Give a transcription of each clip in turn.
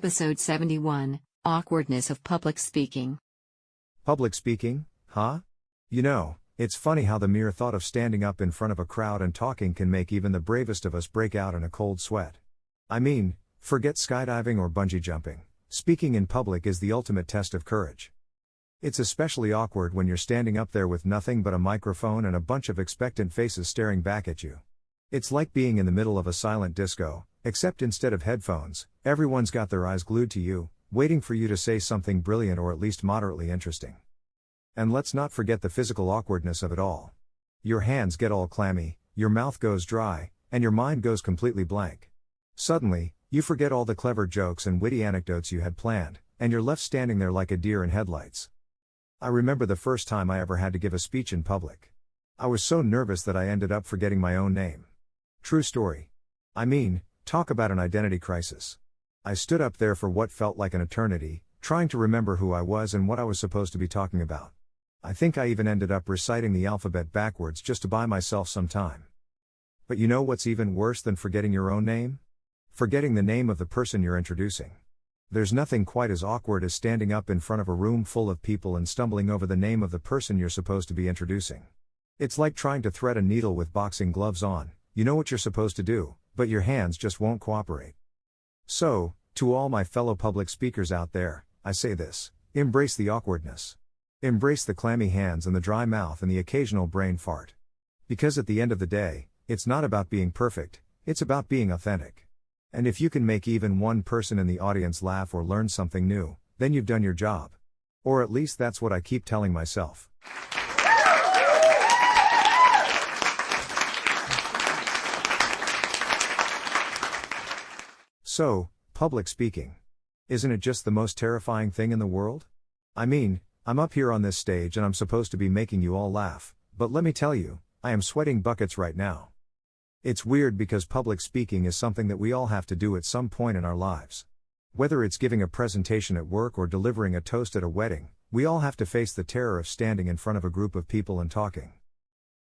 Episode 71, Awkwardness of Public Speaking. Public speaking, huh? It's funny how the mere thought of standing up in front of a crowd and talking can make even the bravest of us break out in a cold sweat. I mean, forget skydiving or bungee jumping. Speaking in public is the ultimate test of courage. It's especially awkward when you're standing up there with nothing but a microphone and a bunch of expectant faces staring back at you. It's like being in the middle of a silent disco, except instead of headphones, everyone's got their eyes glued to you, waiting for you to say something brilliant or at least moderately interesting. And let's not forget the physical awkwardness of it all. Your hands get all clammy, your mouth goes dry, and your mind goes completely blank. Suddenly, you forget all the clever jokes and witty anecdotes you had planned, and you're left standing there like a deer in headlights. I remember the first time I ever had to give a speech in public. I was so nervous that I ended up forgetting my own name. True story. I mean, talk about an identity crisis. I stood up there for what felt like an eternity, trying to remember who I was and what I was supposed to be talking about. I think I even ended up reciting the alphabet backwards just to buy myself some time. But you know what's even worse than forgetting your own name? Forgetting the name of the person you're introducing. There's nothing quite as awkward as standing up in front of a room full of people and stumbling over the name of the person you're supposed to be introducing. It's like trying to thread a needle with boxing gloves on. You know what you're supposed to do, but your hands just won't cooperate. So, to all my fellow public speakers out there, I say this: embrace the awkwardness. Embrace the clammy hands and the dry mouth and the occasional brain fart. Because at the end of the day, it's not about being perfect, it's about being authentic. And if you can make even one person in the audience laugh or learn something new, then you've done your job. Or at least that's what I keep telling myself. So, public speaking. Isn't it just the most terrifying thing in the world? I mean, I'm up here on this stage and I'm supposed to be making you all laugh, but let me tell you, I am sweating buckets right now. It's weird because public speaking is something that we all have to do at some point in our lives. Whether it's giving a presentation at work or delivering a toast at a wedding, we all have to face the terror of standing in front of a group of people and talking.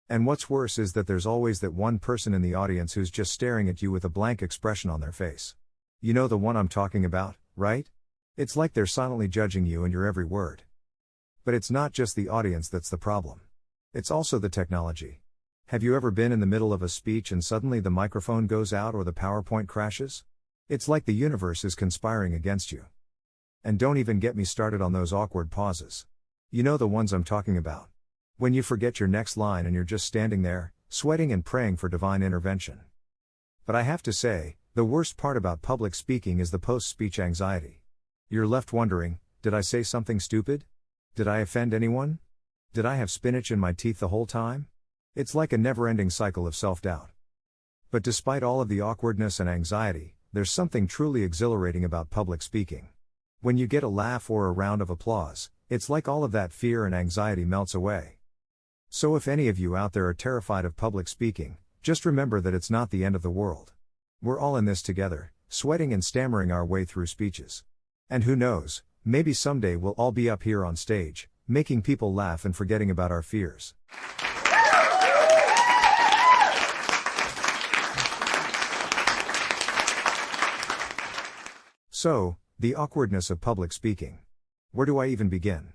And what's worse is that there's always that one person in the audience who's just staring at you with a blank expression on their face. You know the one I'm talking about, right? It's like they're silently judging you and your every word. But it's not just the audience that's the problem. It's also the technology. Have you ever been in the middle of a speech and suddenly the microphone goes out or the PowerPoint crashes? It's like the universe is conspiring against you. And don't even get me started on those awkward pauses. You know the ones I'm talking about. When you forget your next line and you're just standing there, sweating and praying for divine intervention. But I have to say, the worst part about public speaking is the post-speech anxiety. You're left wondering, did I say something stupid? Did I offend anyone? Did I have spinach in my teeth the whole time? It's like a never-ending cycle of self-doubt. But despite all of the awkwardness and anxiety, there's something truly exhilarating about public speaking. When you get a laugh or a round of applause, it's like all of that fear and anxiety melts away. So if any of you out there are terrified of public speaking, just remember that it's not the end of the world. We're all in this together, sweating and stammering our way through speeches. And who knows, maybe someday we'll all be up here on stage, making people laugh and forgetting about our fears. So, the awkwardness of public speaking. Where do I even begin?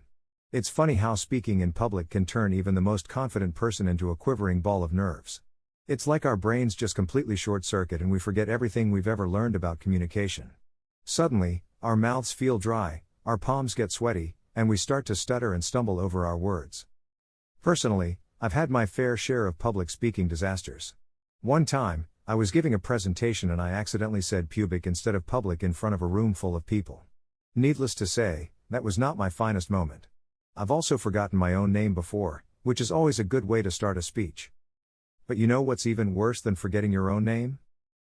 It's funny how speaking in public can turn even the most confident person into a quivering ball of nerves. It's like our brains just completely short-circuit and we forget everything we've ever learned about communication. Suddenly, our mouths feel dry, our palms get sweaty, and we start to stutter and stumble over our words. Personally, I've had my fair share of public speaking disasters. One time, I was giving a presentation and I accidentally said pubic instead of public in front of a room full of people. Needless to say, that was not my finest moment. I've also forgotten my own name before, which is always a good way to start a speech. But you know what's even worse than forgetting your own name?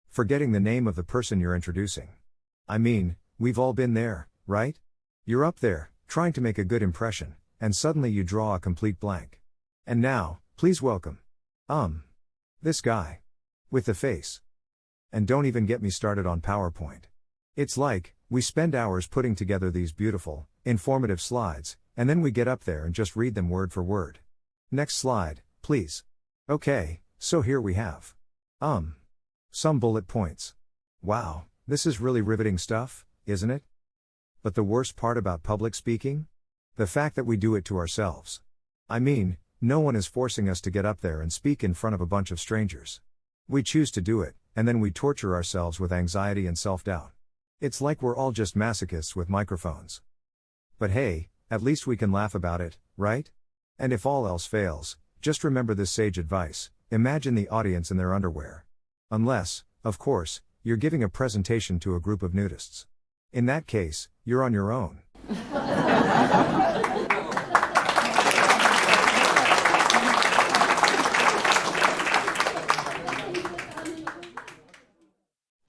Forgetting the name of the person you're introducing. I mean, we've all been there, right? You're up there, trying to make a good impression, and suddenly you draw a complete blank. And now, please welcome, this guy. With the face. And don't even get me started on PowerPoint. It's like, we spend hours putting together these beautiful, informative slides, and then we get up there and just read them word for word. Next slide, please. Okay, so here we have. Some bullet points. Wow, this is really riveting stuff, isn't it? But the worst part about public speaking? The fact that we do it to ourselves. I mean, no one is forcing us to get up there and speak in front of a bunch of strangers. We choose to do it, and then we torture ourselves with anxiety and self-doubt. It's like we're all just masochists with microphones. But hey, at least we can laugh about it, right? And if all else fails, just remember this sage advice: imagine the audience in their underwear. Unless, of course, you're giving a presentation to a group of nudists. In that case, you're on your own.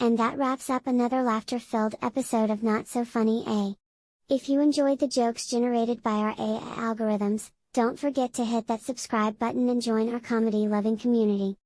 And that wraps up another laughter-filled episode of Not So Funny A. If you enjoyed the jokes generated by our AI algorithms, don't forget to hit that subscribe button and join our comedy-loving community.